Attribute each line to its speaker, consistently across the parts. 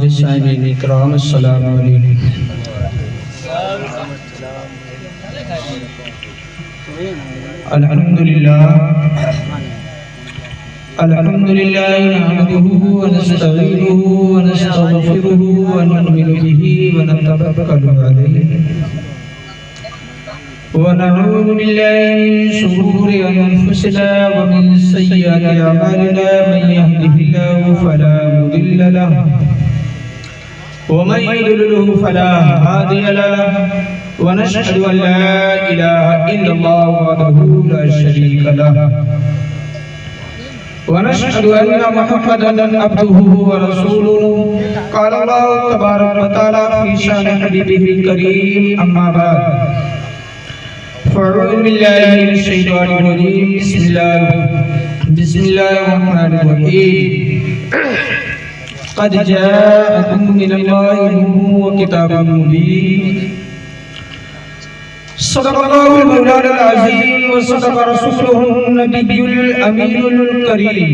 Speaker 1: معزز سامعین اکرام السلام علیکم۔ الحمدللہ نحمده ونستعینه ونستغفره ونؤمن به ونتوکل علیہ ونعوذ بالله من شرور أنفسنا ومن سيئات أعمالنا من يهده الله فلا مضل له ومن يضلل فلا هادي له ونشهد أن لا إله إلا الله وحده لا شريك له ونشهد أن محمدا عبده ورسوله قال الله تبارك وتعالى في شأن حبيبه الكريم أما بعد فأعوذ بالله من الشيطان الرجيم بسم الله الرحمن الرحيم قد جاءكم من الله نور وكتاب مبين صدق الله المولى العظيم وصدق رسوله النبي الأمين الكريم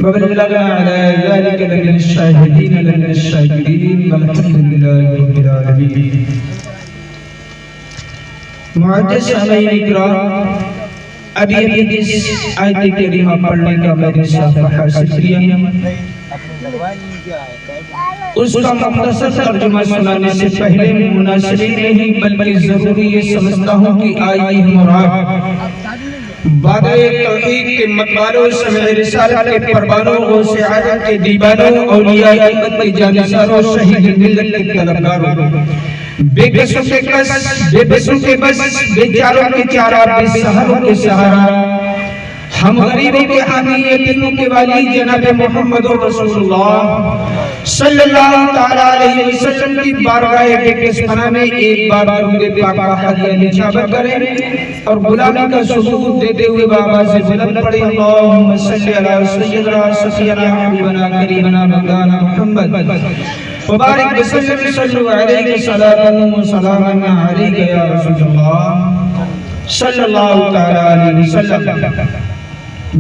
Speaker 1: وبلغنا على ذلك لمن الشاهدين لمن الشاكرين والحمد لله رب العالمين۔ معزز سامعین اکرام، ابھی اس آیت کریمہ پڑھنے کا میرے ساتھ حاصل کیا، اس کا مختصر ترجمہ سنانے سے پہلے مناسب نہیں بلکہ ضروری یہ سمجھتا ہوں کہ آئی مراد بعد توحید کے متبالوں سمع رسالت کے پروانوں غوث اعظم کے دیوانوں اولیاء امت کے جانشینوں شہید ملت کے طلبگاروں، بے قصوں کے قص، بے بسوں کے بس، بے چاروں کے چارہ، بے سہروں کے سہارا، ہم غریبوں کے حامی یتیموں کے والی جناب محمد رسول اللہ صلی اللہ تعالیٰ علیہ وسلم کی بارگاہ بے پناہ میں ایک بار درود پاک کا ہدیہ نچھاور کریں اور غلامی کا ثبوت دیتے ہوئے بابا سے بلند پڑھیں اللہم صلی علی سیدنا سفینا حبیبنا کریمنا مولانا محمد وبارک وسلم صلو علیہ صلاۃ و سلام علیک یا رسول اللہ صلی اللہ تعالیٰ علیہ وسلم۔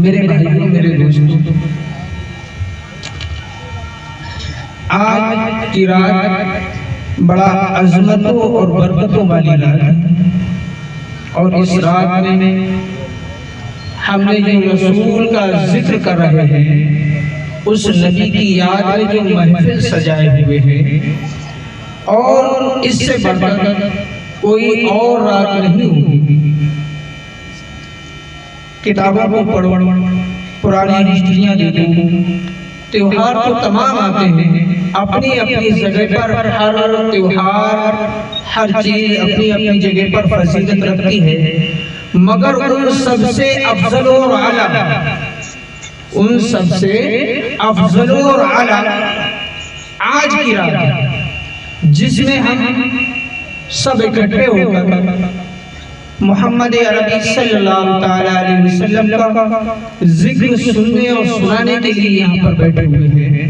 Speaker 1: میرے بھائیوں، میرے دوستوں، آج کی رات بڑا عظمتوں اور برکتوں والی رات ہے، اور اس رات میں ہم نے جو رسول کا ذکر کر رہے ہیں، اس نبی کی یاد میں جو محفل سجائے ہوئے ہیں، اور اس سے بڑھ کر کوئی اور رات نہیں ہوگی۔ کتابوں کو پڑھو، پرانی ہسٹریاں دیکھو، تیوہار تو تمام آتے ہیں، اپنی اپنی جگہ پر ہر تیوہار، ہر چیز اپنی اپنی جگہ پر فضیلت رکھتی ہے، مگر ان سب سے افضل اور اعلیٰ، ان سب سے افضل اور اعلیٰ آج کی رات ہے، جس میں ہم سب اکٹھے ہو کر محمد عربی صلی اللہ تعالیٰ علیہ وسلم کا ذکر سننے اور سنانے کے لیے یہاں پر بیٹھے ہوئے ہیں،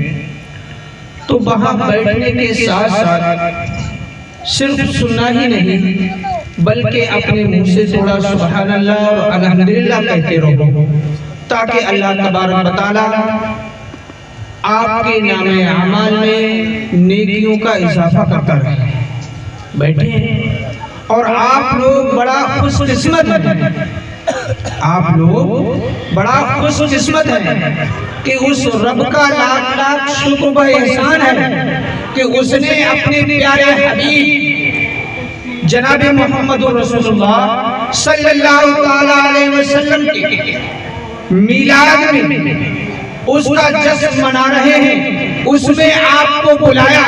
Speaker 1: تو وہاں بیٹھنے کے ساتھ ساتھ صرف سننا ہی نہیں بلکہ اپنے منہ سے تھوڑا سبحان اللہ اور الحمدللہ کہتے رہو، تاکہ اللہ تبارک و تعالیٰ آپ کے نام اعمال میں نیکیوں کا اضافہ کرتا رہے۔ بیٹھے ہیں، اور آپ لوگ بڑا خوش قسمت ہیں، آپ لوگ بڑا خوش قسمت ہیں کہ اس رب کا لاکھ لاکھ شکر و احسان ہے کہ اس نے اپنے پیارے حبیب جناب محمد رسول اللہ صلی اللہ علیہ وسلم کی میلاد میں اس کا جشن منا رہے ہیں، اس میں آپ کو بلایا۔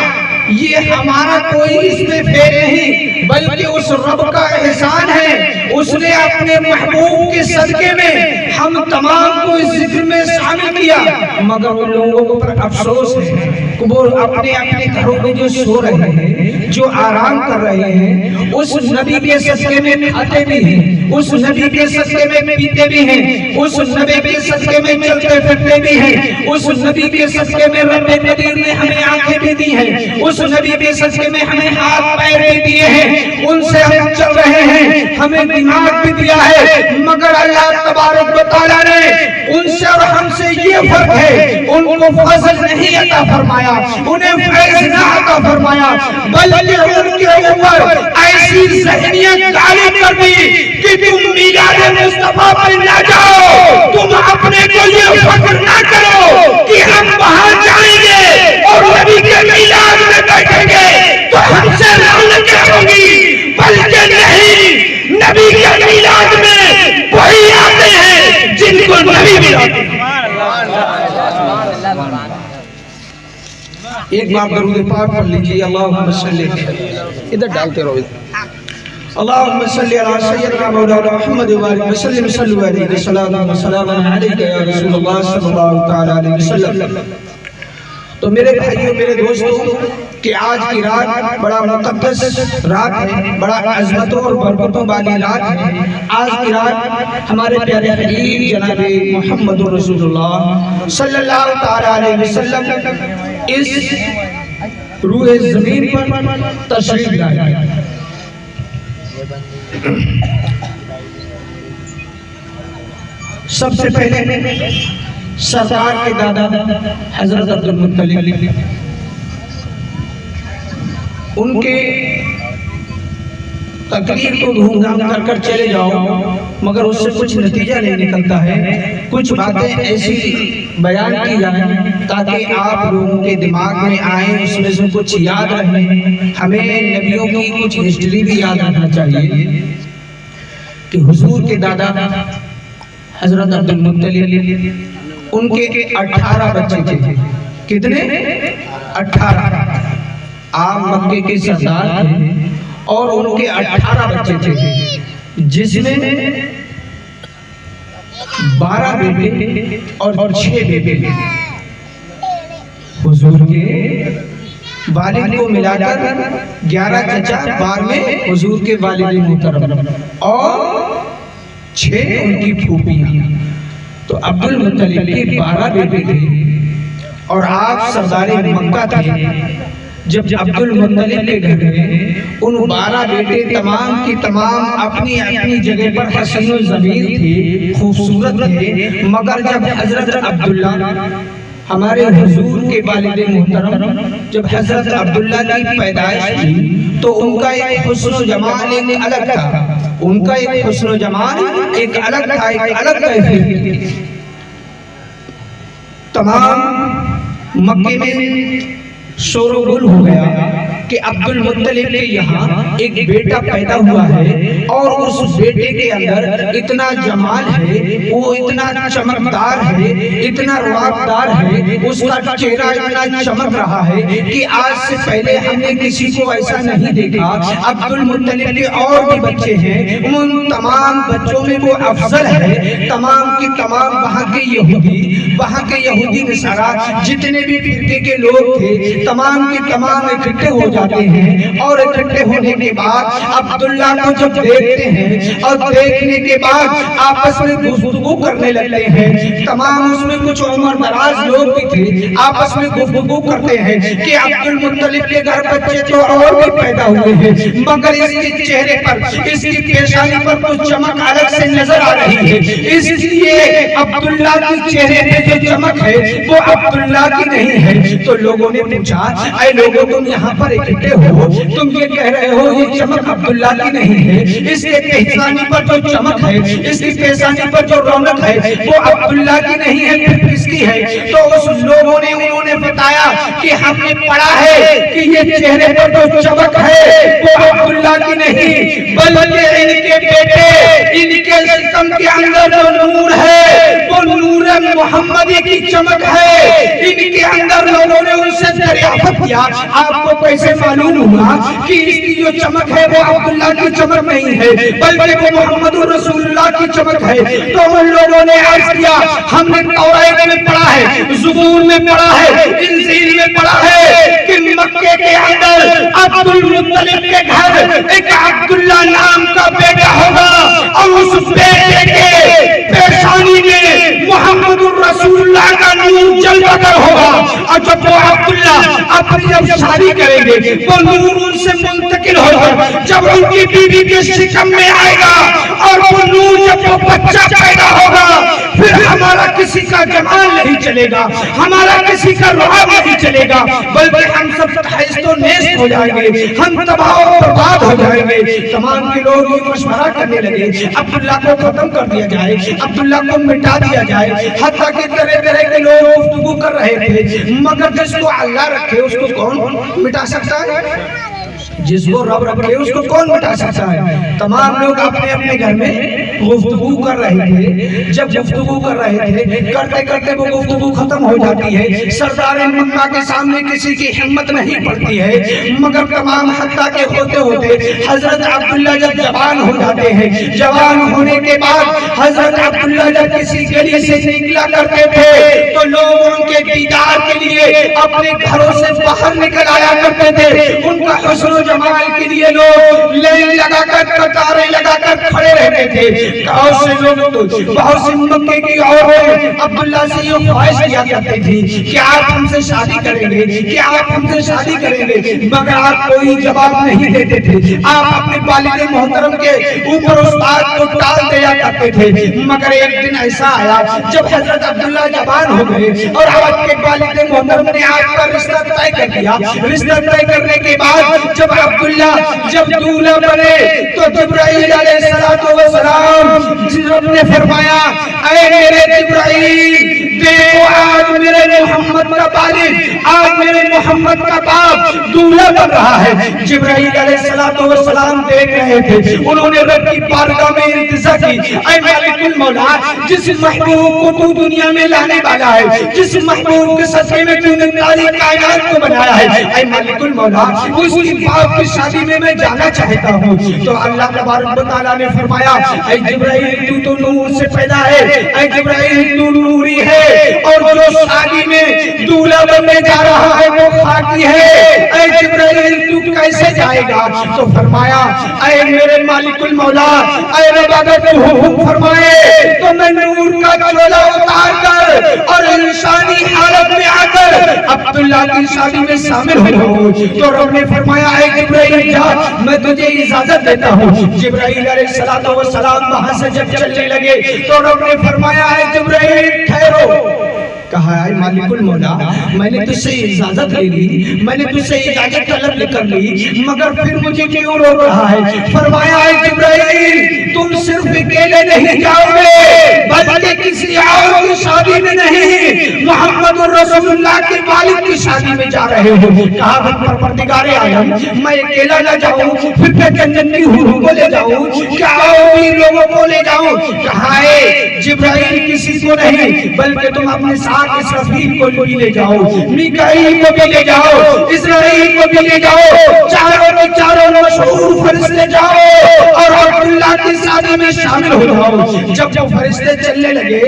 Speaker 1: یہ ہمارا کوئی اس میں فیل نہیں بلکہ اس رب کا احسان ہے، اس نے اپنے محبوب کے صدقے میں ہم تمام کو اس ذکر میں شامل کیا، مگر ان لوگوں پر افسوس ہے کہ وہ اپنے اپنے گھروں میں جو سو رہے ہیں، جو آرام کر رہے ہیں، اس نبی کے صدقے میں کھاتے بھی ہیں، اس نبی کے صدقے میں پیتے بھی ہیں، اس نبی کے صدقے میں چلتے پھرتے بھی ہیں، اس نبی کے صدقے میں رب قدیر نے ہمیں آنکھیں بھی دی ہیں، اس نبی کے صدقے میں ہمیں ہاتھ پیر بھی دیے ہیں، ان سے ہم چل رہے ہیں، ہمیں دماغ بھی دیا ہے، مگر اللہ تبارک و تعالیٰ نے ان سے اور ہم سے یہ فرق ہے، ان کو فضل نہیں عطا فرمایا، انہیں فیض نہ عطا فرمایا، بلکہ ان کے اوپر ایسی ذہنیت غالب کر دی کہ تم میلاد مصطفیٰ پر نہ جاؤ، تم اپنے کو یہ فکر نہ کرو کہ ہم وہاں جائیں گے اور نبی کے میلاد میں بیٹھیں گے تو ہم سے لعنتیں ہوں گی، بلکہ نہیں، نبی کے میلاد میں وہی آتے ہیں جن کو نبی ملاتے ہیں۔ ایک بار درود پاک پڑھ لیجیے، اللہم صلی ادھر ڈالتے رہو اللہم صلی علی سیدنا مولانا محمد وآلہ وسلم صلو علیہ وسلم وسلام علیکہ یا رسول اللہ صلی اللہ تعالیٰ علیہ وسلم۔ تو میرے بھائیوں، میرے دوستوں، کہ آج کی رات بڑا مقدس رات ہے، بڑا عظمتوں اور برکتوں والی رات ہے۔ آج کی رات ہمارے پیارے حبیب جناب محمد رسول اللہ صلی اللہ تعالیٰ علیہ وسلم اس روح زمین پر تشریف لائے۔ سب سے پہلے سرکار کے دادا حضرت عبدالمطلب، ان کے تقریر تو دھوم دھام کر کر چلے جاؤ، مگر اس سے کچھ نتیجہ نہیں نکلتا ہے۔ کچھ باتیں ایسی بیان کی جائیں تاکہ آپ لوگوں کے دماغ میں آئیں، اس میں سے کچھ یاد رہیں۔ ہمیں نبیوں کی کچھ ہسٹری بھی یاد رکھنا چاہیے کہ حضور کے دادا حضرت عبدالمطلب، ان کے 18 بچے تھے۔ کتنے؟ 18۔ آپ مکے کے سردار تھے اور ان کے 18 بچے تھے، جس میں 12 بیٹے اور 6 بیٹے۔ حضور کے والد کو ملا کر 11 چچا، 12 حضور کے والد محترم اور 6 ان کی پھوپھیاں۔ تو عبدالمطلب کے 12 بیٹے تھے اور آپ سردار مکہ تھے۔ جب عبدالمطلب کے گھر میں ان 12 بیٹے تمام کی تمام اپنی اپنی جگہ پر حسین و جمیل تھے، خوبصورت تھے، مگر جب حضرت عبداللہ ہمارے حضور کے والد محترم جب حضرت عبداللہ کی پیدائش تھی تو ان کا ایک حسن و جمال ایک الگ تھا، ان کا ایک حسن و جمال ایک الگ تھا، ایک الگ کیفیت تھی۔ تمام مکے میں شور و گل ہو گیا کہ عبدالمطلب کے یہاں ایک بیٹا پیدا ہوا ہے اور اس بیٹے کے اندر اتنا جمال ہے، وہ اتنا چمکدار ہے، اتنا روابدار ہے، اس کا چہرہ اتنا چمک رہا ہے کہ آج سے پہلے ہم نے کسی کو ایسا نہیں دیکھا۔ عبدالمطلب کے اور بھی بچے ہیں، ان تمام بچوں میں وہ افضل ہے۔ تمام کی تمام وہاں کے یہودی نصارہ جتنے بھی فرقے کے لوگ تھے، تمام کے تمام اکٹھے ہو جاتے ہیں اور اکٹھے ہونے کے بعد عبداللہ کو جب دیکھتے ہیں اور دیکھنے کے بعد آپس میں گفتگو کرنے لگتے ہیں۔ تمام اس میں کچھ عمر دراز لوگ بھی تھے، آپس میں گفتگو کرتے ہیں کہ عبدالمطلب کے گھر بچے تو اور بھی پیدا ہوئے ہیں، مگر اس کے چہرے پر، اس کی پیشانی پر کچھ چمک الگ سے نظر آ رہی ہے، اس لیے عبداللہ کی چہرے پہ جو چمک ہے وہ عبداللہ کی نہیں ہے۔ تو لوگوں نے پوچھا، اے لوگوں تم یہاں پر اکٹھے ہو، تم یہ کہہ رہے ہو یہ چمک عبداللہ کی نہیں ہے، اس کے پیشانی پر جو چمک ہے، اس کی پیشانی پر جو رونق ہے وہ عبداللہ کی نہیں ہے، پھر کس کی ہے؟ تو اس لوگوں نے انہوں نے بتایا کہ ہم نے پڑھا ہے کہ یہ چہرے پر جو چمک ہے وہ عبداللہ کی نہیں، بلکہ ان کے بیٹے، ان کے ستم کے اندر جو نور ہے وہ نور محمدی کی چمک ہے۔ ان کے اندر لوگوں نے ان سے دریافت کیا، آپ کو کیسے معلوم ہوا کہ اس کی جو چمک ہے وہ عبداللہ کی چمک نہیں ہے بلکہ وہ محمد رسول اللہ کی چمک ہے؟ تو ان لوگوں نے عرض کیا، ہم نے توریت میں پڑھا ہے، زبور میں پڑھا ہے، انجیل میں پڑھا ہے کہ مکے کے اندر عبدالمطلب کے گھر ایک عبداللہ نام کا بیٹا ہوگا اور اس بیٹے کے پیشانی میں محمد الرسول اللہ کا نور جلوہ گر ہوگا۔ اور جب وہ عبداللہ اپنی جب شادی کریں گے وہ نور ان سے منتقل ہوگا، جب ان کی بیوی کے شکم میں آئے گا اور وہ نور جب وہ بچہ پیدا ہوگا، پھر ہمارا کسی کا جمال نہیں چلے گا، ہمارا کسی کا رعب نہیں چلے گا، بلکہ ہم سب تحیست و نیست ہو جائیں گے، ہم تباہ و برباد ہو جائیں گے۔ تمام کے لوگ یہ مشورہ کرنے لگے عبداللہ کو ختم کر دیا جائے، عبداللہ کو مٹا دیا جائے، حتیٰ کہ طرح طرح کے لوگ گفتگو کر رہے تھے، مگر جس کو اللہ رکھے اس کو کون مٹا سکتا ہے؟ جس کو رب رکھے اس کو کون مٹا سکتا ہے؟ تمام لوگ اپنے اپنے گھر میں گفتگو کر رہے تھے، جب گفتگو کر رہے تھے کرتے کرتے وہ گفتگو ختم ہو جاتی ہے، سردار مکہ کے سامنے کسی کی ہمت نہیں پڑتی ہے، مگر تمام حتیٰ کے ہوتے ہوتے حضرت عبداللہ جب جوان ہو جاتے ہیں، جوان ہونے کے بعد حضرت عبداللہ جب کسی گلی سے نکلا کرتے تھے تو لوگ ان کے دیدار کے لیے اپنے گھروں سے باہر نکل آیا کرتے تھے، ان کا حسن و جمال کے لیے لوگ لائن لگا کر قطاریں لگا کر کھڑے رہتے تھے۔ بہت سے لوگ بہت سے مکے کی عورتیں عبداللہ سے یہ خواہش کیا کرتی تھی کہ آپ ہم سے شادی کریں گے، کہ آپ ہم سے شادی کریں گے، مگر آپ کوئی جواب نہیں دیتے تھے، آپ اپنے والد محترم کے اوپر اس بات کو ٹال دیا کرتے تھے۔ مگر ایک دن ایسا آیا جب حضرت عبداللہ جوان ہو گئے اور آپ کے والد محترم نے آپ کا رشتہ طے کر دیا۔ رشتہ طے کرنے کے بعد جب عبداللہ جب دولہا بنے تو جبرائیل علیہ السلام رب نے فرمایا اے میرے جبرائیل دیکھو آج میرے محمد کا والد، آج میرے محمد کا باپ دولہا بن رہا ہے۔ جبرائیل علیہ السلام دیکھ رہے تھے، انہوں نے رب کی بارگاہ میں التجا کی اے مالک المولا جس محبوب کو تو دنیا میں لانے والا ہے، جس محبوب کے صدقے میں تو نے ساری کائنات کو بنایا ہے، اے مالک المولا اس کی باپ کی شادی میں جانا چاہتا ہوں۔ تو اللہ تبارک و تعالیٰ نے فرمایا اے جبرائیل تو نور سے پیدا ہے، اے جبرائیل تو نوری ہے، اور جو شادی میں دولہا بننے جا رہا ہے وہ خاکی ہے، اے جبرائیل تو کیسے جائے گا؟ تو فرمایا اے میرے مالک المولا اے رب اگر تو حکم فرمائے تو میں نور کا چولا اتار کر اور انسانی حالت میں آ کر عبداللہ کی شادی میں شامل ہو جاؤں۔ تو رب نے فرمایا اے جبرائیل جا میں تجھے اجازت دیتا ہوں۔ جبرائیل علیہ السلام وہاں سے جب چلنے لگے تو رب نے فرمایا اے جبرائیل ٹھہرو۔ کہا اے مالک المولا میں نے تجھ سے اجازت لے لی، میں نے تجھ سے اجازت طلب کر لی، مگر پھر مجھے کیوں روک رہا ہے؟ فرمایا اے جبرائیل تم صرف اکیلے نہیں جاؤ گے بلکہ کسی اور کی شادی میں نہیں، محمد رسول اللہ کے والد کی شادی میں جا رہے ہو۔ کہا پروردگار عالم میں اکیلا نہ جاؤں، پھر میں جنت کی حوروں کو لے جاؤں، کیا اور لوگوں کو لے جاؤں؟ کہا اے جبرائیل کسی کو نہیں بلکہ تم اپنے ساتھ اسرافیل کو بھی لے جاؤ، میکائیل کو بھی لے جاؤ، اسرائیل کو بھی لے جاؤ، چاروں کے چاروں مشہور فرشتے جاؤ اور عبداللہ کی شادی میں شامل ہو جاؤ۔ جب وہ فرشتے چلنے لگے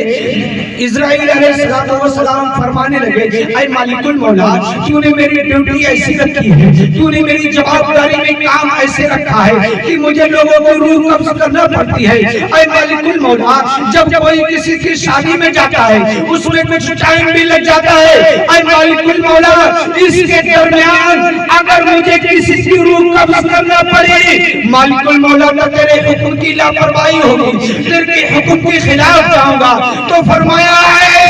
Speaker 1: اسرائیل علیہ السلام فرمانے لگے اے مالک المولا تو نے میری ڈیوٹی ایسی رکھی ہے، تو نے میری جوابداری میں کام ایسے رکھا ہے کہ مجھے لوگوں کو روح قبض کرنا پڑتی ہے۔ اے مالک المولا جب کوئی کسی کی شادی میں جاتا ہے اس میں کچھ ٹائم بھی لگ جاتا ہے، اے مالک المولا اس کے درمیان اگر مجھے کسی کی روح قبض کرنا پڑے مالک المولا تو تیرے حکم کی لاپرواہی ہوگی، تیرے حکم کے خلاف جاؤں گا۔ تو فرمایا اے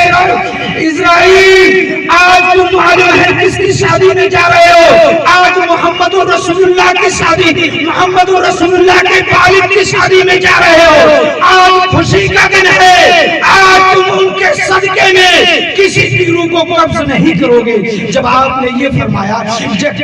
Speaker 1: اسرائیل آج تم معلوم ہے کس کی شادی میں جا رہے ہو؟ آج محمد رسول اللہ کی شادی، محمد رسول اللہ کے والد کی شادی میں جا رہے ہو۔ آج خوشی کا دن ہے، آج تم ان کے صدقے میں کسی کی روح کو قبض نہیں کرو گے۔ جب آپ نے یہ فرمایا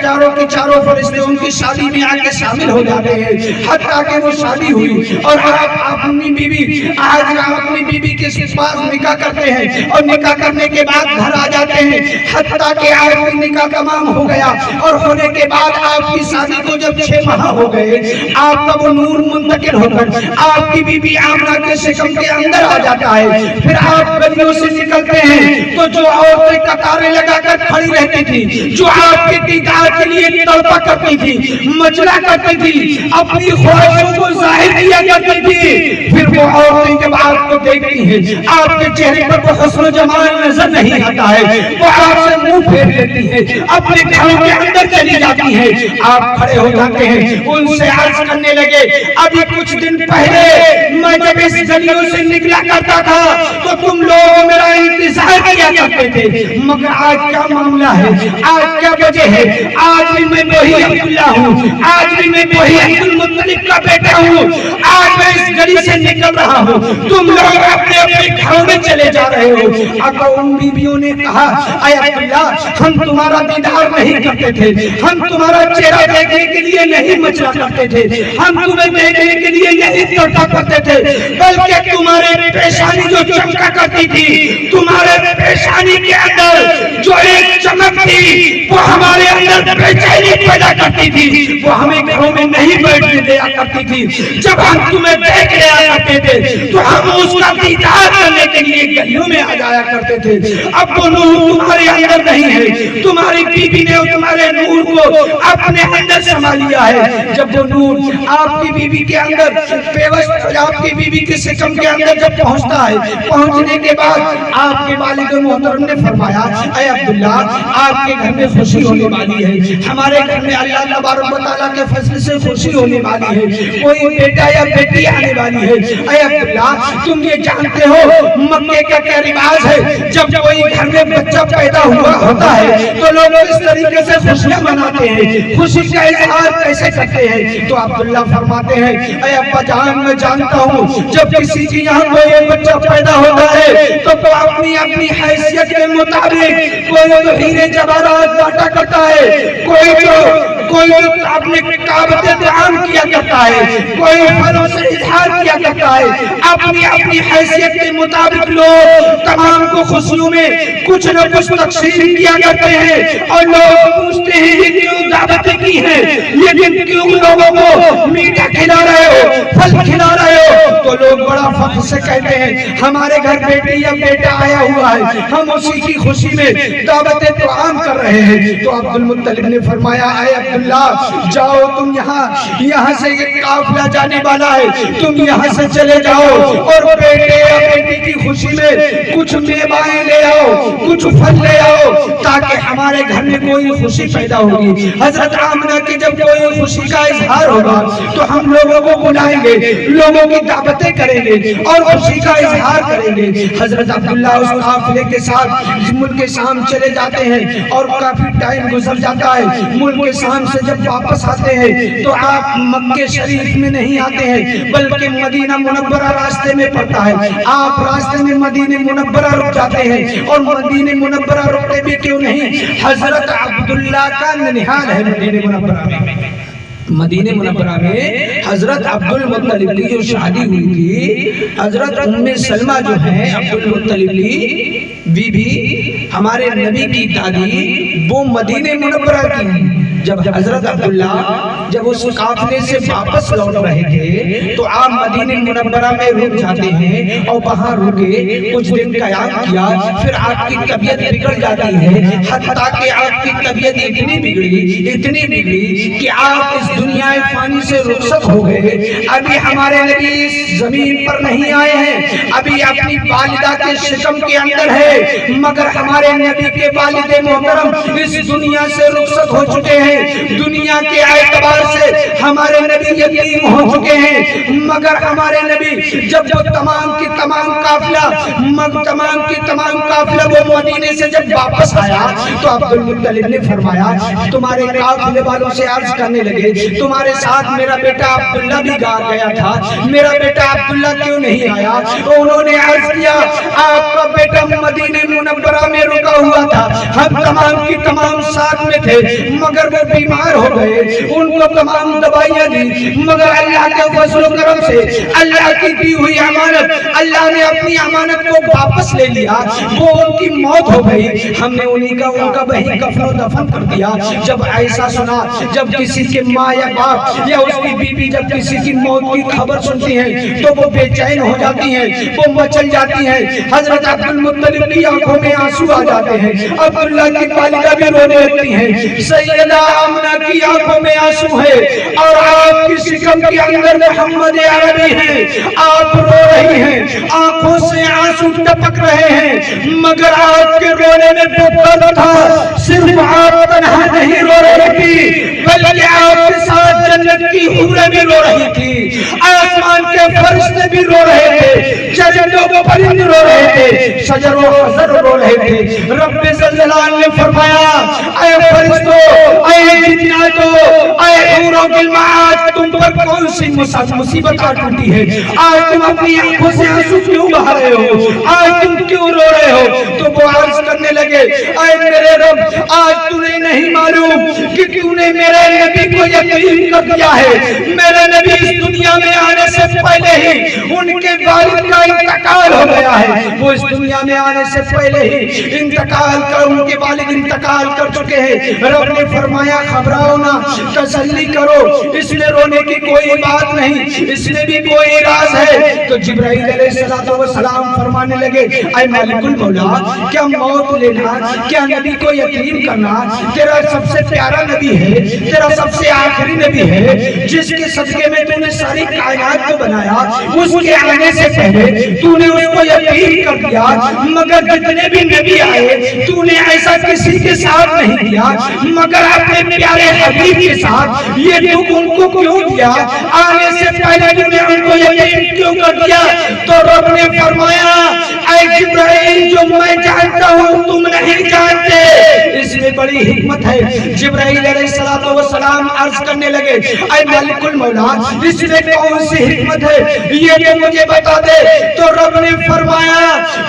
Speaker 1: چاروں کے چاروں فرشتے ان کی شادی میں آ کے شامل ہو جاتے ہیں، حتیٰ کہ وہ شادی ہوئی اور آپ اپنی بیوی آج اپنی بیوی کے پاس نکاح کرتے ہیں اور نکاح کرنے کے بعد گھر آ جاتے ہیں، حتیٰ کہ آپ کی نکاح تمام ہو گیا اور ہونے کے بعد آپ کی شادی کو جب 6 ماہ ہو گئے آپ کا وہ نور منتقل ہو کر آپ کی بیوی آمنہ کے شکم کے اندر آ جاتا ہے۔ پھر آپ گلیوں سے نکلتے ہیں تو جو عورتیں قطاریں لگا کر کھڑی رہتی تھی، جو آپ کے دیدار کے لیے تڑپا کرتی تھی، مچلا کرتی تھی، اپنی خواہشوں کو ظاہر کیا کرتی تھی، پھر وہ عورتیں جب آپ کو دیکھتی ہیں، آپ کے چہرے پر وہ حسن و جمال نظر نہیں آتا ہے، وہ آپ سے منہ پھیر لیتی ہیں، اپنے گھروں کے اندر چلی جاتی ہیں۔ آپ کھڑے ہو جاتے ہیں، ان سے عرض کرنے لگے ابھی کچھ دن پہلے میں جب اس گلیوں سے نکلا کرتا تھا تو تم لوگ میرا انتظار کیا کرتے تھے، مگر آج کیا معاملہ ہے، آج کیا وجہ ہے؟ آج بھی میں وہی عبداللہ ہوں، آج بھی میں وہی عبد المطلب کا بیٹا ہوں، آج میں اس گلی سے نکل رہا ہوں، تم لوگ اپنے اپنے گھروں میں چلے جا رہے ہو۔ اب ان بیویوں نے کہا اے عبداللہ، ہم تمہارا دیدار نہیں کرتے تھے، ہم تمہارا چہرہ دیکھنے کے لیے نہیں مچلا کرتے تھے، ہم تمہیں دیکھنے کے لیے نہیں تڑپا کرتے تھے، بلکہ تمہارے پیشانی جو چمکا کرتی تھی، تمہارے پیشانی کے اندر جو ایک چمک تھی وہ ہمارے اندر بے چینی پیدا کرتی تھی، وہ ہمیں گھروں میں نہیں بیٹھنے دیا کرتی تھی۔ جب ہم تمہیں دیکھ لیا کرتے تھے تو ہم اس کا دیدار کرنے کے لیے گلیوں میں آ جایا کرتے تھے۔ اب وہ نور تمہارے اندر نہیں ہے، تمہاری بیوی نے تمہارے نور کو اپنے اندر سما لیا ہے۔ جب وہ نور آپ کی بیوی کے اندر پیوست، آپ کی بیوی کے سکم کے اندر جب پہنچتا ہے، پہنچنے کے بعد آپ کے والد محترم نے فرمایا اے عبداللہ، آپ کے گھر میں خوشی ہونے والی ہے، ہمارے گھر میں اللہ تبارک و تعالیٰ کے فضل سے خوشی ہونے والی ہے، کوئی بیٹا یا بیٹی آنے والی ہے۔ اے عبداللہ، تم یہ جانتے ہو مکے کا کیا رواج ہے، جب کوئی گھر میں بچہ پیدا ہوا ہوتا ہے تو لوگ اس طریقے سے خوشیاں مناتے ہیں، خوشی کا اظہار کیسے کرتے ہیں؟ تو عبداللہ فرماتے ہیں اے ابا جان، میں جانتا ہوں جب کسی کی یہاں کوئی بچہ پیدا ہوتا ہے تو اپنی اپنی حیثیت کے مطابق کوئی تو ہیرے جواہرات بانٹا کرتا ہے، کوئی اپنے قابت دعام کیا کرتا ہے، کوئی پھلوں سے اظہار کیا کرتا ہے، اپنی اپنی حیثیت کے مطابق لوگ تمام کو خوشیوں میں کچھ نہ کچھ تقسیم کیا کرتے ہیں، اور لوگ پوچھتے ہیں یہ کیوں دعوتیں کی ہیں، لیکن کیوں لوگوں کو میٹھا کھلا رہے ہو، پھل کھلا رہے ہو؟ تو لوگ بڑا فخر سے کہتے ہیں ہمارے گھر بیٹی یا بیٹا آیا ہوا ہے، ہم اسی کی خوشی میں دعوت طعام کر رہے ہیں۔ تو عبد المطلب نے فرمایا اے عبداللہ، جاؤ تم یہاں سے یہ قافلہ جانے والا ہے، تم یہاں سے چلے جاؤ اور بیٹے یا بیٹی کی خوشی میں کچھ میوائیں لے آؤ، کچھ پھل لے آؤ، تاکہ ہمارے گھر میں کوئی خوشی پیدا ہوگی۔ حضرت آمنہ کی جب کوئی خوشی کا اظہار ہوگا تو ہم لوگوں کو بلائیں گے، لوگوں کی دعوتیں کریں گے اور خوشی کا اظہار کریں گے۔ حضرت عبداللہ اس قافلے کے ساتھ ملک شام چلے جاتے ہیں اور کافی ٹائم گزر جاتا ہے۔ ملک شام سے جب واپس آتے ہیں تو آپ مکہ شریف میں نہیں آتے ہیں بلکہ مدینہ منورہ راستے میں پڑتا ہے، آپ راستے میں مدینہ منورہ رک جاتے ہیں، اور مدینہ منورہ رکتے بھی کیوں نہیں، حضرت عبداللہ کا ننہال ہے مدینہ منورہ میں۔ مدینہ منورہ میں حضرت عبد المطلب کی جو شادی ہوئی تھی، حضرت ام سلمہ جو ہیں عبد المطلب کی بیوی، ہمارے نبی کی دادی، وہ مدینہ منورہ کی ہیں۔ جب حضرت عبداللہ جب اس قافلے سے واپس لوٹ رہے تھے تو آپ مدینہ منورہ میں رک جاتے ہیں اور وہاں رکے، کچھ دن قیام کیا، پھر آپ کی طبیعت بگڑ جاتی ہے، حتیٰ کہ آپ کی طبیعت اتنی بگڑی کہ آپ اس دنیا فانی سے رخصت ہو گئے۔ ابھی ہمارے نبی اس زمین پر نہیں آئے ہیں، ابھی اپنی والدہ کے شکم کے اندر ہے، مگر ہمارے نبی کے والد محترم اس دنیا سے رخصت ہو چکے ہیں۔ دنیا کے اعتبار سے ہمارے نبی یتیم ہو چکے ہیں، مگر ہمارے نبی جب وہ تمام کی تمام قافلہ وہ مدینے سے جب واپس آیا تو عبد المطلب نے فرمایا، تمہارے قافلے والوں سے عرض کرنے لگے تمہارے ساتھ میرا بیٹا عبداللہ بھی گیا تھا، میرا بیٹا عبداللہ کیوں نہیں آیا؟ تو انہوں نے عرض کیا آپ کا بیٹا مدینہ منورہ میں رکا ہوا تھا، ہم تمام کی تمام ساتھ میں تھے، مگر وہ کر بیمار ہو گئے، ان کو تمام دوائیاں دی، مگر اللہ کے فضل و کرم سے اللہ کی دی ہوئی امانت، اللہ نے اپنی امانت کو واپس لے لیا، وہ ان کی موت ہو گئی۔ ہم نے ان کا وہی کفن و دفن کر دیا۔ جب ایسا سنا، جب کسی کے ماں یا باپ یا اس کی بیوی جب کسی کی موت کی خبر سنتی ہیں تو وہ بے چین ہو جاتی ہیں، وہ مچل جاتی ہیں۔ حضرت عبد المطلب کی آنکھوں میں آنسو آ جاتے ہیں، عبداللہ کی والدہ بھی رونے لگتی ہیں، سیدہ آمنہ کی آنکھوں میں آنسو ہے، اور آپ کی شکم کے اندر محمد عربی ہے، آپ رو رہی ہیں، آنکھوں سے آنسو ٹپک رہے ہیں، مگر آپ کے رونے میں وہ درد تھا، صرف آپ تنہا نہیں رو رہی تھی بلکہ آپ کے ساتھ جنت کی حوریں بھی رو رہی تھی، آسمان کے فرشتے بھی رو رہے تھے، چرند و پرند رو رہے تھے، شجر و حضر رو رہے تھے۔ رب جلال نے فرمایا، اے فرشتوں، اے جناتوں، اے حور و غلمان، تم پر کون سی مصیبت آ ٹوٹی ہے؟ آج تم اپنی آنکھوں سے آنسو کیوں بہا رہے ہو؟ آج تم کیوں رو رہے ہو؟ تو وہ عرض کرنے لگے، اے میرے رب، آج تمہیں نہیں معلوم کہ تو نے میرے نبی کو یتیم کر دیا ہے۔ میرے نبی اس دنیا میں آنے سے پہلے ہی ان کے والد کا انتقال ہو گیا ہے، وہ اس دنیا میں آنے سے پہلے ہی انتقال کر ان کے والد انتقال کر چکے ہیں۔ رب نے فرمایا، گھبراؤ نہ، تسلی کرو، اس میں رونے کی کوئی بات نہیں، اس میں بھی کوئی راز ہے۔ تو جبرائیل علیہ السلام فرمانے لگے، اے مالک المولا، کیا موت لینا، کیا نبی کو یتیم کرنا تیرا سب سے پیارا نبی ہے، تیرا سب سے آخری نبی ہے، جس کے صدقے میں تو نے ساری کائنات کو بنایا، اس کے آنے سے پہلے تو نے اس کو یتیم کر دیا، مگر جتنے بھی نبی آئے تو نے ایسا کسی کے ساتھ نہیں کیا، مگر اپنے پیارے حبیب کے ساتھ یہ دکھ ان کو کیوں دیا؟ آنے سے پہلے تو نے ان کو یتیم کیوں کر دیا؟ تو رب نے فرمایا، اے جبرائیل، جو میں جانتا ہوں تم نہیں جانتے، اس میں بڑی حکمت ہے۔ جبرائیل علیہ السلام عرض کرنے لگے، اے مالک المولا، اس میں کون سی حکمت ہے، یہ تو مجھے بتا دے۔ تو رب نے فرمایا،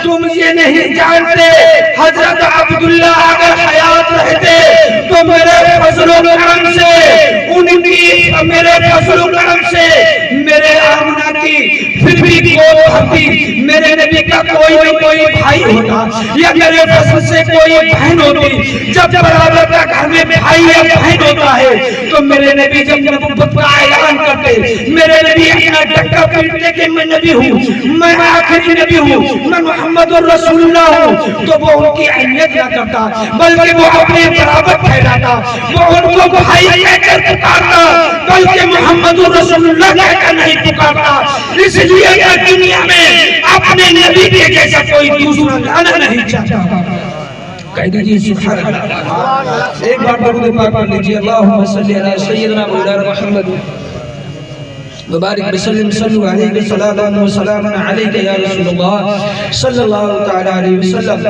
Speaker 1: تم یہ نہیں جانتے، حضرت عبداللہ اگر حیات رہتے تو میرے فضل و کرم سے میرے آمنہ کی پھر بھی گود بھرتی، میرے نبی کا کوئی بھائی ہوتا یا میرے فضل سے کوئی بہن ہوتی۔ جب برابر کا گھر میں بھائی یا بہن ہوتا ہے تو میرے نبی جب نبوت کا اعلان کرتے، میرے نبی اپنا ڈکا پیٹتے کہ میں نبی ہوں، میں آخری نبی ہوں، میں محمد الرسول اللہ ہوں، تو وہ ان کی اہمیت نہ کرتا بلکہ وہ اپنے برابر ٹھہراتا، وہ ان کو بھائی کہہ کر پکارتا بلکہ محمد الرسول اللہ کہہ کر نہیں پکارتا۔ اس لیے کہ دنیا میں اپنے نبی کے جیسا کوئی دوسرا لانا نہیں چاہتا۔ کہہ دیجئے سبحان اللہ، ایک بار درود پاک پڑھ لیجئے، اللہم صلی علی سیدنا مولانا محمد مبارک بسلم صلو علیہ وسلم وسلام علیہ یا رسول اللہ صلی اللہ تعالی علیہ وسلم۔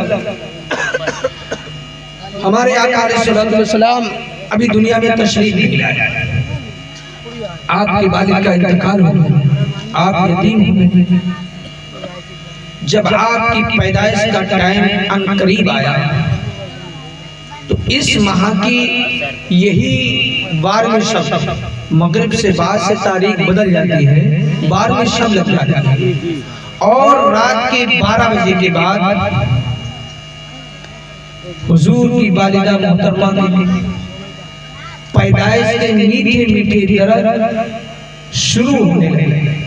Speaker 1: ہمارے آقا علیہ السلام ابھی دنیا میں تشریف نہیں لائے، آپ کے والد کا انتقال ہو گیا، آپ یتیم ہو گئے۔ جب آپ کی پیدائش کا ٹائم ان قریب آیا تو اس ماہ کی یہی 12ویں شب، مغرب سے بعد سے تاریخ بدل جاتی ہے، 12ویں شب لگ جاتی ہے، اور رات کے 12 بجے کے بعد حضور کی والدہ محترمہ کی پیدائش کے میٹھے میٹھے درد شروع ہونے لگے۔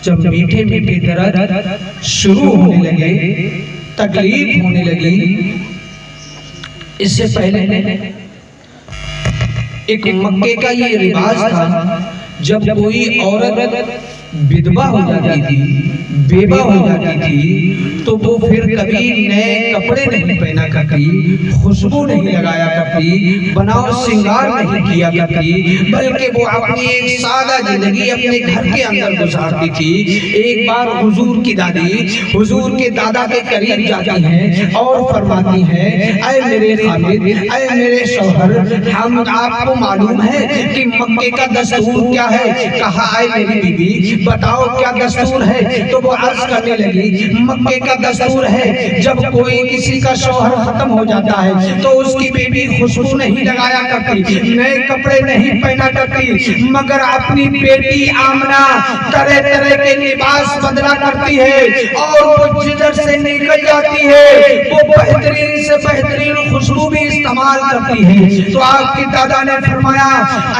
Speaker 1: جب میٹھے میٹھے درد شروع ہونے لگے، تکلیف ہونے لگی، اس سے پہلے ایک مکے کا یہ رواج تھا، جب کوئی عورت بدبہ ہو جاتی تھی، بیوہ ہو جاتی تھی، تو وہ پھر کبھی نئے کپڑے نہیں پہنا کرتی، خوشبو نہیں لگایا کرتی، بناؤ سنگار نہیں کیا کرتی، بلکہ وہ اپنی ایک سادہ زندگی اپنے گھر کے اندر گزارتی تھی۔ ایک بار حضور کی دادی حضور کے دادا کے قریب جاتی ہیں اور فرماتی ہیں، اے میرے خامد، اے میرے شوہر، ہم آپ کو معلوم ہے کہ مکے کا دستور کیا ہے؟ کہا، اے میری بیوی، بتاؤ کیا دستور ہے؟ تو وہ عرض کرنے لگی مکے کا دستور ہے جب کوئی کسی کا شوہر ختم ہو جاتا ہے تو اس کی بیوی خوشبو نہیں لگایا کرتی، نئے کپڑے نہیں پہنا کرتی، مگر اپنی بیٹی آمنہ طرح طرح کے لباس بدلا کرتی ہے اور وہ جدر سے نکل جاتی ہے وہ بہترین سے بہترین خوشبو بھی استعمال کرتی ہے۔ تو آپ کی دادا نے فرمایا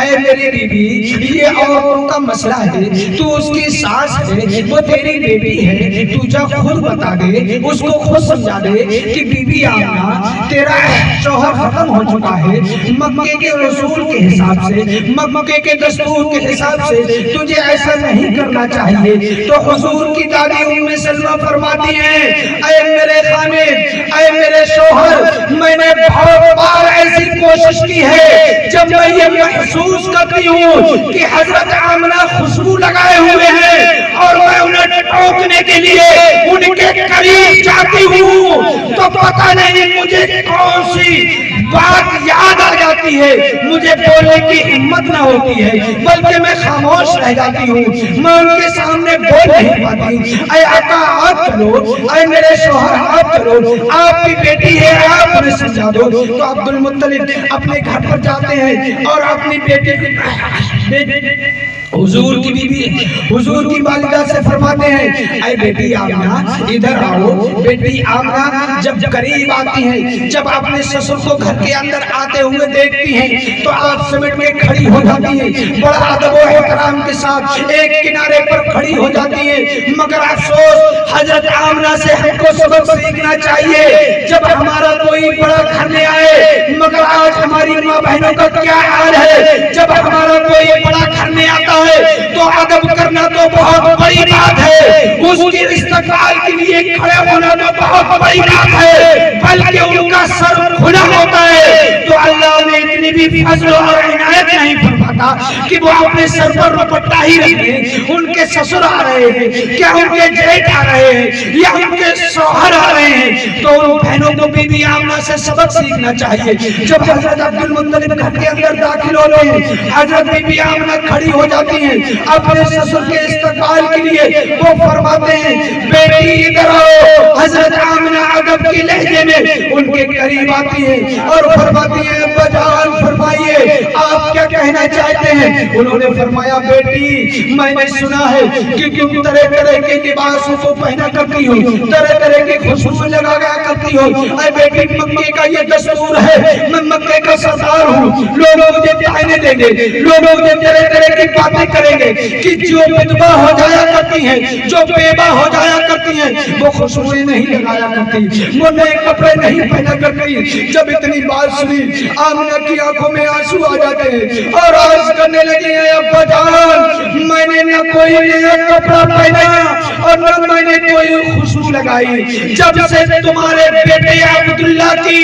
Speaker 1: اے میری بیوی یہ عورتوں کا مسئلہ ہے، تو اس کی ساس ہے وہ تیری بیٹی ہے، تو جا خود بتا دے اس کو خود سمجھا دے کہ بی بی آمنہ تیرا شوہر ختم ہو چکا ہے، مکے کے رسول کے حساب سے مکے کے دستور کے حساب سے تجھے ایسا نہیں کرنا چاہیے۔ تو حضور کی دادی ام سلمہ فرماتی ہیں اے میرے خامد اے میرے شوہر میں نے بہت بار ایسی کوشش کی ہے جب میں یہ محسوس کرتی ہوں کہ حضرت آمنہ خوشبو لگائے ہوئے ہیں اور میں انہیں ٹوکنے کے لیے ان کے قریب جاتی ہوں تو پتہ نہیں مجھے کون سی بات یاد آ جاتی ہے، مجھے بولنے کی ہمت نہ ہوتی ہے بلکہ میں خاموش رہ جاتی ہوں، میں ان کے سامنے بول نہیں پاتی۔ اے آقا آپ چلو، اے میرے شوہر آپ چلو، آپ کی بیٹی ہے آپ انہیں سمجھا دو۔ تو عبد المطلب اپنے گھر پر جاتے ہیں اور اپنی بیٹی کی حضور کی بیوی حضور کی والدہ سے فرماتے ہیں اے بیٹی آمنہ ادھر آؤ۔ بیٹی آمنہ جب قریب آتی ہیں، جب اپنے سسر کو گھر کے اندر آتے ہوئے دیکھتی ہیں تو آپ سمٹ کے کھڑی ہو جاتی ہیں، بڑا ادب و احترام کے ساتھ ایک کنارے پر کھڑی ہو جاتی ہیں۔ مگر افسوس حضرت آمنہ سے ہم کو سبق سیکھنا چاہیے، جب ہمارا کوئی بڑا گھر میں آئے، مگر آج ہماری ماں بہنوں کا کیا حال ہے، جب ہمارا کوئی بڑا گھر میں آتا ہے تو ادب کرنا تو بہت بڑی بات ہے، اس کے استقبال کے لیے کھڑے ہونا تو بہت بڑی بات ہے، بلکہ ان کا سر کھلا ہوتا ہے تو اللہ نے اتنی بھی فضل اور عنایت نہیں فرماتا کہ وہ اپنے سر پر رپٹا ہی رکھیں۔ ان کے سسر آ رہے ہیں، کیا ان کے جیٹ آ رہے ہیں یا ان کے شوہر آ رہے ہیں، تو ان بہنوں کو بی بی آمنہ سے سبق سیکھنا چاہیے۔ جب حضرت عبد المطلب گھر کے اندر داخل ہوتے ہیں، حضرت بی بی آمنہ کھڑی ہو جاتی ہیں اپنے سسر کے استقبال کے لیے، وہ فرماتے ہیں بیٹی ادھر آؤ۔ حضرت آمنہ ادب کے لہجے میں ان کے قریب آتی ہیں اور فرماتی ہیں ابا جان فرمائیے آپ کیا کہنا چاہتے ہیں؟ انہوں نے فرمایا بیٹی میں نے سنا ہے کہ تم طرح طرح کے لباسوں کو پہنا کرتی ہو، طرح طرح کی خوشبو لگایا کرتی ہو۔ اے بیٹی مکے کا یہ دستور ہے، میں مکے کا سردار ہوں، لوگ مجھے تانے دیں گے، لوگ مجھے طرح طرح کی باتیں کریں گے کہ جو بدبا ہو جایا کرتی ہیں، جو بیبا ہو جایا کرتی ہیں وہ خوشبوئیں نہیں لگایا کرتی، وہ نئے کپڑے نہیں پہنا کرتی۔ جب اتنی بات سنی آمنہ کی آنکھوں میں آنسو آ جاتے ہیں اور عرض کرنے لگی ہیں ابا جان میں نے نہ کوئی نیا کپڑا پہنا اور نہ میں نے کوئی خوشبو لگائی، جب سے تمہارے بیٹے عبداللہ کی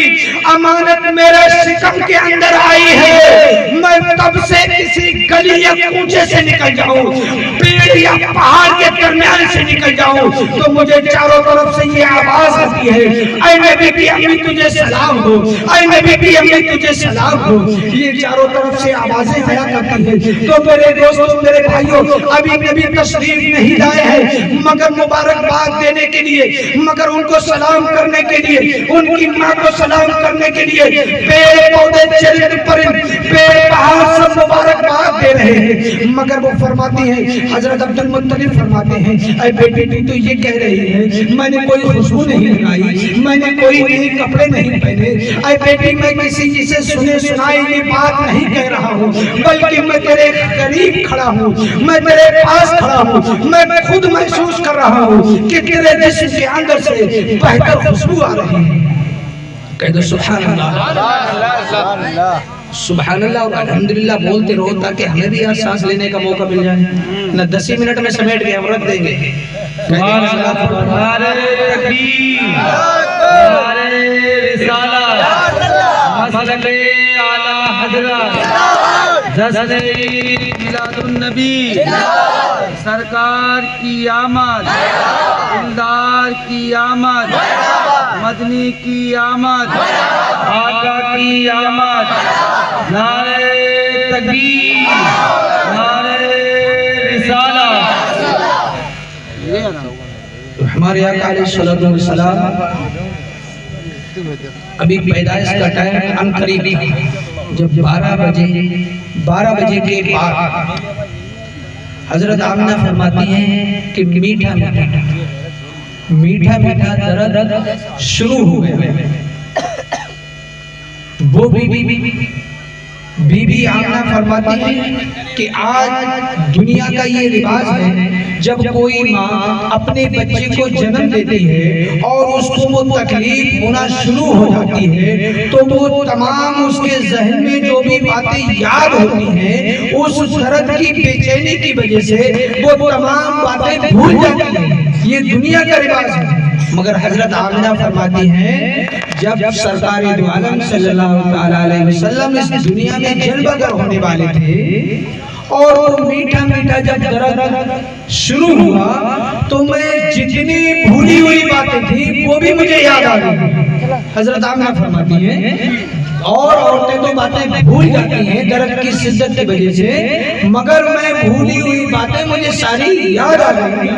Speaker 1: امانت میرے شکم کے اندر آئی ہے، میں تب سے کسی گلی یا کوچے سے نکل جاؤں، پیڑ یا پہاڑ کے درمیان سے نکل جاؤں تو مجھے چاروں طرف سے یہ آواز آتی ہے اے نبی کی امی تجھے سلام ہو، اے نبی کی امی تجھے سلام ہو، یہ چاروں طرف سے آوازیں آیا کرتی ہیں۔ تو میرے دوستوں میرے بھائیوں ابھی نبی تشریف نہیں لائے ہیں مگر مبارکباد دینے کے لیے، مگر ان کو سلام کرنے کے لیے، ان کی ماں کو سلام کرنے کے لیے پیڑ پودے چرند پرند پیڑ پہاڑ سب مبارکباد دے رہے ہیں، مگر وہ فرماتی ہیں حضرت عبد المطلب فرماتے ہیں اے بیٹی تو یہ کہہ رہی ہے میں نے کوئی خوشبو نہیں لگائی، میں نے کوئی نئے کپڑے نہیں پہنے، اے بیٹی میں کسی سے سنے سنائی یہ بات نہیں کہہ رہا ہوں بلکہ میں تیرے قریب کھڑا ہوں، میں تیرے پاس کھڑا ہوں، میں خود محسوس کر رہا ہوں کہ تیرے جسم کے اندر سے بہتر خوشبو آ رہی ہے۔ کہہ دو سبحان اللہ سبحان اللہ اور الحمدللہ بولتے رہو تاکہ ہمیں بھی سانس لینے کا موقع مل جائے، نہ 10 منٹ میں سمیٹ کے ہم رکھ دیں گے۔
Speaker 2: سبحان اللہ، نعرہ تکبیر، نعرہ رسالت، مسلک اعلی حضرت، جشن میلاد النبی، سرکار کی آمد، دلدار کی آمد، مدنی کی آمد، آقا کی آمد، نعرہ تکبیر، نعرہ رسالت،
Speaker 1: ہمارے آقا علیہ الصلوۃ والسلام ابھی پیدائش کا ٹائم ان قریب تھا، جب 12 بجے کے بعد حضرت آمنہ فرماتی ہیں کہ میٹھا درد شروع ہو گیا۔ وہ بی بی آمنہ فرماتی ہیں کہ آج دنیا کا یہ رواج ہے، جب کوئی ماں اپنے بچے کو جنم دیتی ہے اور اس کو وہ تکلیف ہونا شروع ہو جاتی ہے تو وہ تمام اس کے ذہن میں جو بھی باتیں یاد ہوتی ہیں اس درد کی بے چینی کی وجہ سے وہ تمام باتیں بھول جاتی ہیں۔ یہ دنیا کا رواج ہے، مگر حضرت آمنہ فرماتی ہیں جب سرکار دو عالم صلی اللہ علیہ وسلم اس دنیا میں جلوہ گر ہونے والے تھے اور وہ میٹھا جب درد شروع ہوا تو میں جتنی بھولی ہوئی باتیں تھی وہ بھی مجھے یاد آ گئی۔ حضرت آمنہ فرماتی ہیں اور عورتیں تو باتیں بھول جاتی ہیں درد کی شدت کی وجہ سے، مگر میں بھولی ہوئی باتیں مجھے ساری یاد آ گئی۔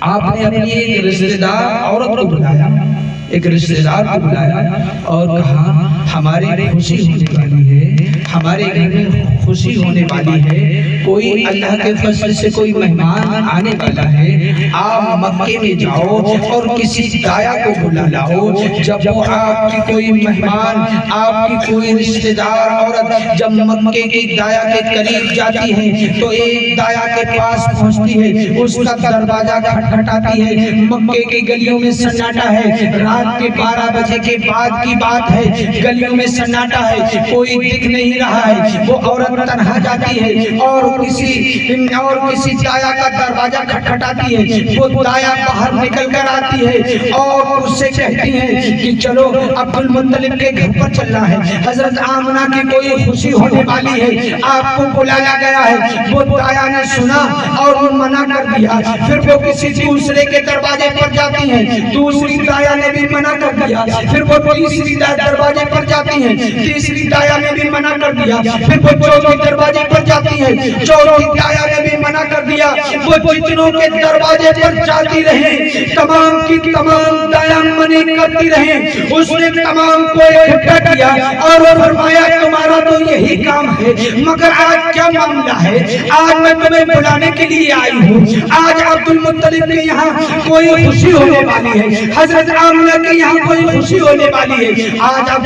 Speaker 1: آپ نے اپنی ایک رشتہ دار عورت کو بلایا، ایک رشتہ دار کو بلایا اور کہا ہماری خوشی ہونے والی ہے، ہمارے گھر میں خوشی ہونے والی ہے، کوئی اللہ کے فضل سے کوئی مہمان آنے والا ہے، آپ مکے میں جاؤ اور کسی دایا کو بلا لاؤ۔ جب وہ آپ کی کوئی مہمان، آپ کی کوئی رشتہ دار عورت جب مکے کی دایا کے قریب جاتی ہے تو ایک دایا کے پاس پہنچتی ہے، اس کا دروازہ کھٹکھٹاتی ہے، مکے کی گلیوں میں سناٹا ہے، رات کے 12 بجے کے بعد کی بات ہے، گلیوں میں سناٹا ہے، کوئی دکھ نہیں رہا ہے۔ وہ عورت تنہا جاتی ہے اور کسی دایا کا دروازہ کھٹکھٹاتی ہے، وہ دایا باہر نکل کر آتی ہے اور اس سے کہتی ہے کہ چلو عبد المطلب کے گھر پر چلنا ہے، حضرت آمنہ کی کوئی خوشی ہونے والی ہے، آپ کو بلایا گیا ہے۔ وہ دایا نے سنا اور وہ منع کر دیا، پھر وہ کسی دوسرے کے دروازے پر جاتی ہیں، دوسری دایا نے بھی منع کر دیا، پھر وہ تیسری دروازے پر جاتی ہیں، تیسری دایا نے بھی منع کر دیا، پھر وہ چوتھی دروازے پر جاتی ہیں، چوتھی دایا نے بھی منع کر دیا۔ وہ جتنوں کے دروازے پر جاتی رہیں، تمام کی تمام دایا منع کرتی رہیں، اس نے تمام کو اکٹھا کیا اور فرمایا تمہارا تو یہی کام ہے، مگر آج کیا معاملہ ہے؟ آج میں تمہیں بلانے کے لیے آئی ہوں، آج عبد المطلب کے یہاں کوئی خوشی ہونے والی ہے، حضرت آمنہ کے یہاں کوئی خوشی ہونے والی ہے، آج آپ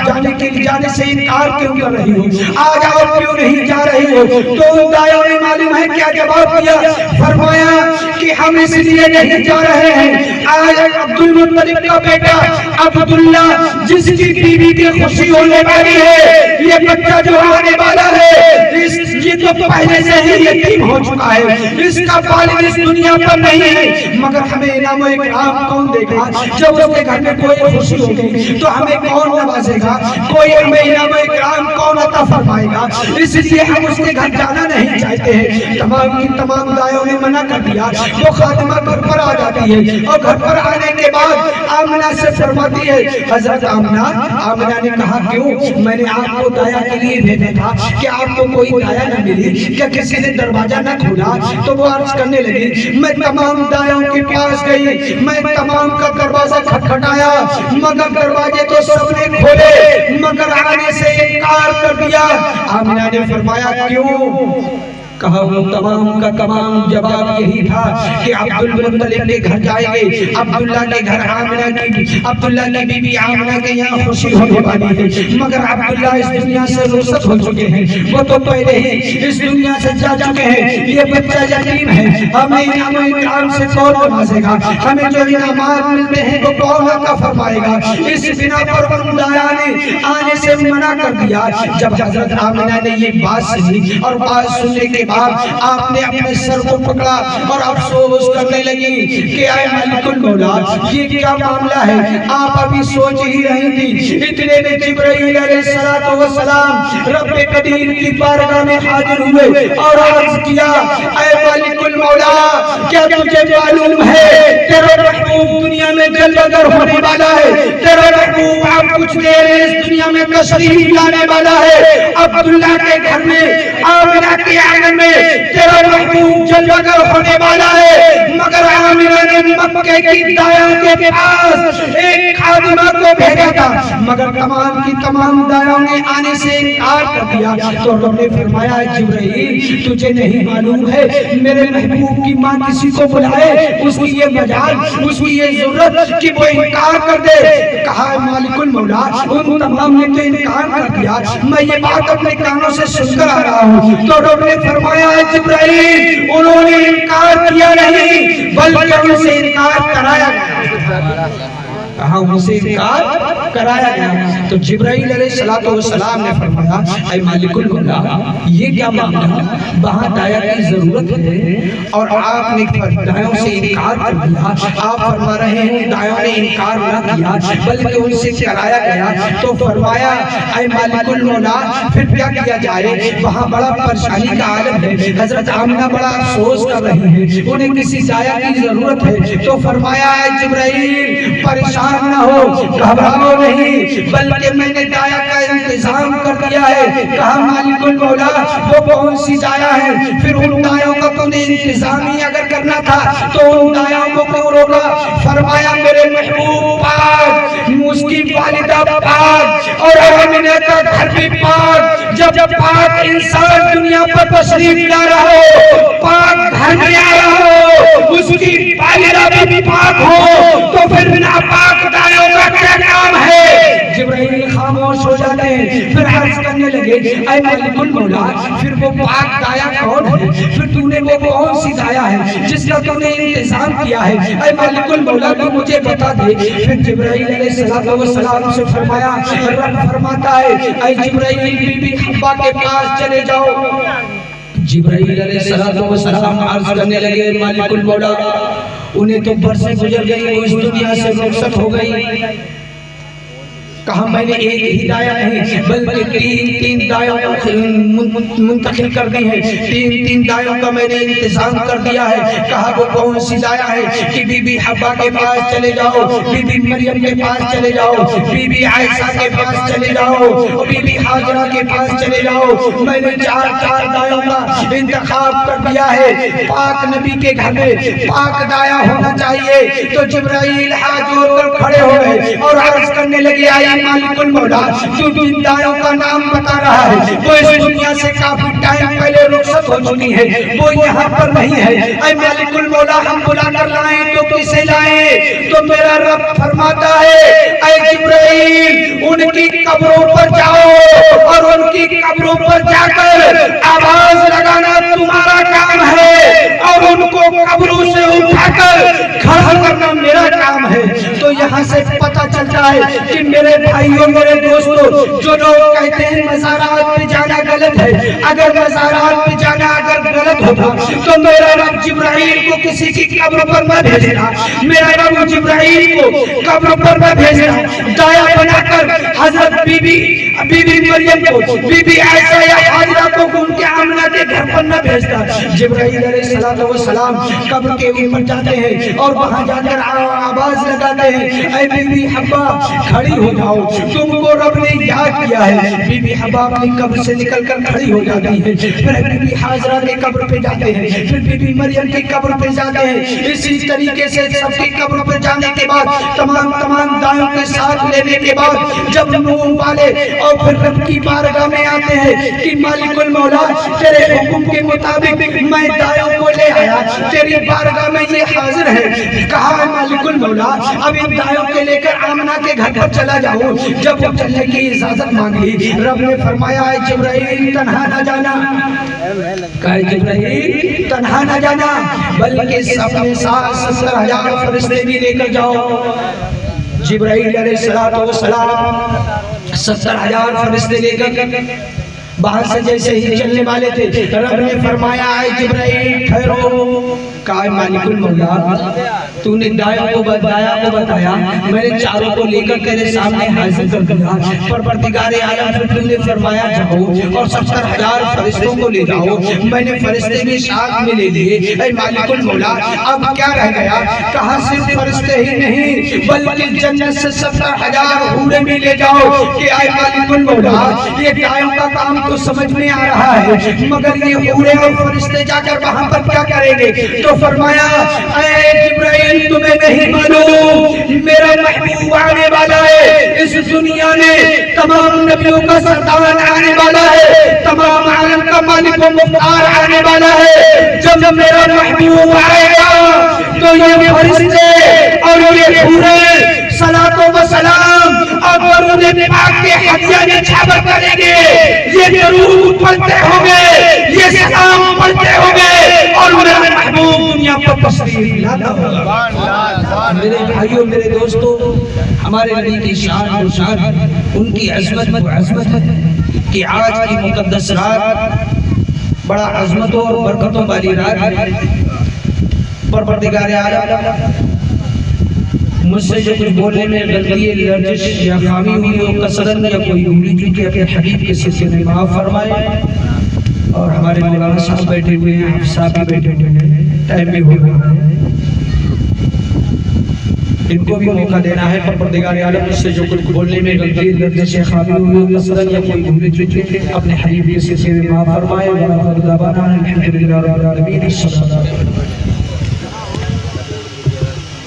Speaker 1: جانے سے انکار کیوں کر رہی ہو؟ آج آپ کیوں نہیں جا رہی ہو؟ تو دایا نے معلوم ہے کیا جواب دیا؟ فرمایا کہ ہم اس لیے نہیں جا رہے ہیں، آج عبد المطلب کا بیٹا عبداللہ جس کی بیوی کی خوشی ہونے والی ہے، یہ بچہ جو آنے والا ہے یہ تو پہلے سے ہی یتیم ہو چکا ہے، اس کا والد اس دنیا پر نہیں ہے، مگر ہمیں انعام و اکرام کون دے گا؟ جب اس کے گھر میں کوئی خوشی ہوگی تو ہمیں کون نوازے گا؟ کوئی ہمیں انعام و اکرام کون عطا فرمائے گا؟ اس لیے ہم اس کے گھر جانا نہیں چاہتے ہیں۔ تمام کی تمام دائیوں نے منع کر دیا۔ وہ خادمہ گھر پر آ جاتی ہے اور گھر پر آنے کے بعد آمنہ سے فرماتی ہے، حضرت آمنہ نے کہا کیوں؟ میں نے آپ کو دایا کے لیے بھیجا تھا کہ آپ کو کوئی دایا نہ ملی، کیا کسی نے دروازہ نہ کھولا؟ تو وہ عرض کرنے لگی میں تمام دائیوں کے پاس گئی، میں تمام کا دروازہ کھٹکھٹایا، مگر دروازے تو سب نے کھولے، مگر آنے سے انکار کر دیا۔ آمنہ نے فرمایا کیوں؟ کہا وہ تمام کا تمام جواب یہی تھا کہ عبد المطلب کے گھر جائیں گے، عبداللہ کے گھر عبداللہ کی بی بی آمنہ کے یہاں خوشی ہونے والی ہے، مگر عبداللہ اس دنیا سے رخصت ہو چکے ہیں، وہ تو پہلے ہی اس دنیا سے جا چکے ہیں، یہ بچہ یتیم ہے، ہمیں انعام و اکرام سے کون نوازے گا؟ ہمیں جو انعامات ملتے ہیں وہ کون عطا فرمائے گا؟ اس بنا پر ان دایا نے آنے سے منع کر دیا۔ جب حضرت آمنہ نے یہ بات سنی اور بات سننے کے بعد آپ نے اپنے سر کو پکڑا اور افسوس کرنے لگی کہ اے ملک المولا یہ کیا معاملہ ہے؟ آپ ابھی سوچ ہی رہی تھی، اتنے میں جبرائیل علیہ السلام رب قدیر کی بارگاہ میں حاضر ہوئے اور عرض کیا اے ملک المولا کیا تجھے معلوم ہے تیرا محبوب دنیا میں جلوہ گر ہونے والا ہے، تیرا محبوب اب کچھ دیر اس دنیا میں تشریف لانے والا ہے، عبداللہ کے گھر میں آمنہ کے آنگن میں تیرا محبوب جلوہ گر ہونے والا ہے، مگر آمنہ نے مکہ کی دایاں کے پاس ایک خادمہ کو بھیجا تھا، مگر تمام کی تمام دایاں نے آنے سے انکار کر دیا۔ تو رب نے فرمایا جبرائیل تجھے نہیں معلوم ہے میرے محبوب کی ماں کسی کو بلائے، اس کی یہ مجال، اس کی یہ ضرورت کہ وہ انکار کر دے۔ کہا مالک المولا ان تمام نے تو انکار کر دیا، میں یہ بات اپنے کانوں سے سن کر آ رہا ہوں۔ تو رب نے فرمایا جبرائیل انہوں نے انکار کیا نہیں بلکہ ان سے انکار کرایا گیا۔ کہا ان سے انکار کرایا گیا۔ تو جبرائیل علیہ السلام نے فرمایا اے مالک المولا یہ کیا معاملہ، وہاں دایا کی ضرورت ہے اور آپ نے دایوں سے انکار کر دیا۔ آپ فرما رہے ہیں دایوں نے انکار نہ کیا بلکہ ان سے کرایا گیا۔ تو فرمایا اے مالک المولا پھر کیا کیا جائے، وہاں بڑا پریشانی کا عالم ہے، حضرت آمنہ بڑا افسوس کر رہی ہیں، انہیں کسی دایا کی ضرورت ہے۔ تو فرمایا اے جبرائیل پریشان نہ ہو، گھبراؤ نہیں، بلکہ میں نے دایا کا انتظام کر دیا ہے۔ کہا مالک المولا وہ کون سی دایا ہے، پھر ان دایوں کا تو نے انتظام ہی اگر کرنا تھا تو ان دایوں کو کیوں روکا؟ فرمایا میرے محبوب پاک، اس کی والدہ پاک اور آمنہ کا گھر بھی پاک، جب پاک انسان دنیا پر تشریف لا رہا ہو، پاک گھر میں آ رہا ہو، اس کی والدہ بھی پاک ہو، تو پھر بنا پاک دایوں کا کیا کام ہے؟ جبرائیل خاموش ہو جاتے ہیں، پھر عرض کرنے لگے اے مالک المولا پھر وہ پاک دایا کون ہے، پھر تو نے وہ کون سی دایا ہے جس کا تو نے انتظام کیا ہے، اے مالک المولا تو مجھے بتا دے۔ پھر جبرائیل علیہ السلام سے فرمایا، رب فرماتا ہے اے جبرائیل بی بی حبہ کے پاس چلے جاؤ۔ جبرائیل علیہ السلام عرض کرنے لگے مالک المولا انہیں تو برسیں گزر گئی، وہ اس دنیا سے رخصت ہو گئی۔ کہا میں نے ایک ہی دایا نہیں بلکہ تین دایوں منتقل کر دی ہے، تین دایوں کا میں نے انتظام کر دیا ہے۔ کہا وہ کون سی دایا ہے کہ بی بی حبہ کے پاس چلے جاؤ، بی بی مریم کے پاس چلے جاؤ، بی بی عائشہ کے پاس چلے جاؤ، بی بی حاجرہ کے پاس چلے جاؤ۔ میں نے چار دایوں کا انتخاب کر دیا ہے، پاک نبی کے گھر میں پاک دایا ہونا چاہیے۔ تو جبرائیل ہاتھ جوڑ کر کھڑے ہو گئے اور عرض کرنے لگے آیا مالک المولا جو جن دایوں کا نام بتا رہا ہے وہ اس دنیا سے کافی ٹائم پہلے رخصت ہو چکی ہے، وہ یہاں پر نہیں ہے۔ اے مالک المولا ہم بلا کر لائیں تو کسے لائیں؟ تو میرا رب فرماتا ہے اے جبرائیل ان کی قبروں پر جاؤ اور ان کی قبروں پر جا کر آواز لگانا تمہارا کام ہے اور ان کو قبروں سے اٹھا کر کھڑا کرنا میرا کام ہے۔ تو یہاں سے پتہ چلتا ہے کہ میرے بھائیوں میرے دوستوں جو لوگ کہتے ہیں مزارات پہ جانا غلط ہے، اگر مزارات پہ جانا اگر غلط ہوتا تو میرا رب جبرائیل کو کسی کی قبر پر نہ بھیجنا، میرا رب جبرائیل کو قبر پر نہ بھیجنا، دایا بنا کر حضرت بی بی مریم کو، بی بی عائشہ یا حاجرہ کو ان کے آمنہ کے گھر پر نہ بھیجتا۔ جبرائیل علیہ السلام قبر کے اوپر جاتے ہیں اور وہاں جا کر آواز لگاتے ہیں اے بی بی حبہ کھڑی ہو جاؤ، تم کو رب نے یاد کیا ہے۔ بی بی حبہ اپنی قبر سے نکل کر کھڑی ہو جاتی ہے، پھر بی بی حاجرہ کی قبر پہ جاتے ہیں، پھر بی بی مریم کی قبر پہ جاتے ہیں۔ اسی طریقے سے سب کی قبر پہ جانے کے بعد تمام دایوں کے ساتھ لینے کے بعد جب نور والے اور پھر رب کی بارگاہ میں آتے ہیں کہ مالک المولا تیرے حکم کے مطابق میں دایوں کو لے آیا، تیری بارگاہ میں یہ حاضر ہے۔ کہا مالک المولا اب ان دایوں کے لے کر آمنہ کے گھر پر چلا جاؤ۔ جب وہ چلنے کی اجازت مانگی رب نے فرمایا اے جبرائیل تنہا نہ جانا، کہا جبرائیل تنہا نہ جانا بلکہ اپنے ساتھ 70,000 فرشتے بھی لے کر جاؤ۔ جبرائیل علیہ السلام 70,000 فرشتے لے کر باہر سے جیسے ہی چلنے والے تھے رب نے فرمایا اے جبرائیل ٹھہرو۔ کہا مالک المولا تو نے دایا کو بتایا، میں نے چاروں کو لے کر تیرے سامنے حاضر کر دیا، پروردگار عالم پھر تو نے فرمایا جاؤ اور 70,000 فرشتوں کو لے جاؤ۔ میں نے فرشتے بھی ساتھ میں لے لیے۔ اے مالک المولا اب کیا رہ گیا؟ کہا صرف فرشتے ہی نہیں بلکہ جنت سے 70,000 حوریں بھی لے جاؤ کہ اے مالک المولا یہ دایوں کا کام تو سمجھ میں آ رہا ہے، مگر یہ حورے اور فرشتے جا کر وہاں پر کیا کریں گے؟ تو فرمایا اے جبرائیل تمہیں نہیں معلوم میرا محبوب آنے والا ہے، اس دنیا میں تمام نبیوں کا سردار آنے والا ہے، تمام عالم کا مالک و مختار آنے والا ہے۔ جب میرا محبوب آئے گا تو یہ فرشتے اور یہ حورے صلاۃ و سلام اور درود پاک کے ہدیہ نچھاور کریں گے، یہ درود پڑھتے ہوں گے، یہ سلام پڑھتے ہوں گے اور میرا محبوب دنیا پر تشریف لاتا ہوگا۔ میرے بھائیوں میرے دوستوں، ہمارے نبی کی شان و شان، ان کی عظمت و عظمت ہے کہ آج کی مقدس رات بڑا عظمتوں اور برکتوں والی رات ہے۔ پروردگار عالم مجھ سے جو کچھ بولنے میں غلطی لرزش یا خامی ہوئی ہو کثرت یا کوئی بھولی چوکی اپنے حبیب کے سلسلے میں معاف فرمائے، اور ہمارے مولانا صاحب بیٹھے ہوئے ہیں، آپ صاحب بھی بیٹھے ہوئے ہیں، ٹائم بھی ہو رہا ہے، ان کو بھی موقع دینا ہے۔ پروردگار عالم مجھ سے جو کچھ بولنے میں غلطی لرزش یا خامی ہوئی ہو کثرت یا کوئی بھولی چوکی اپنے حبیب کے سلسلے میں معاف فرمائے۔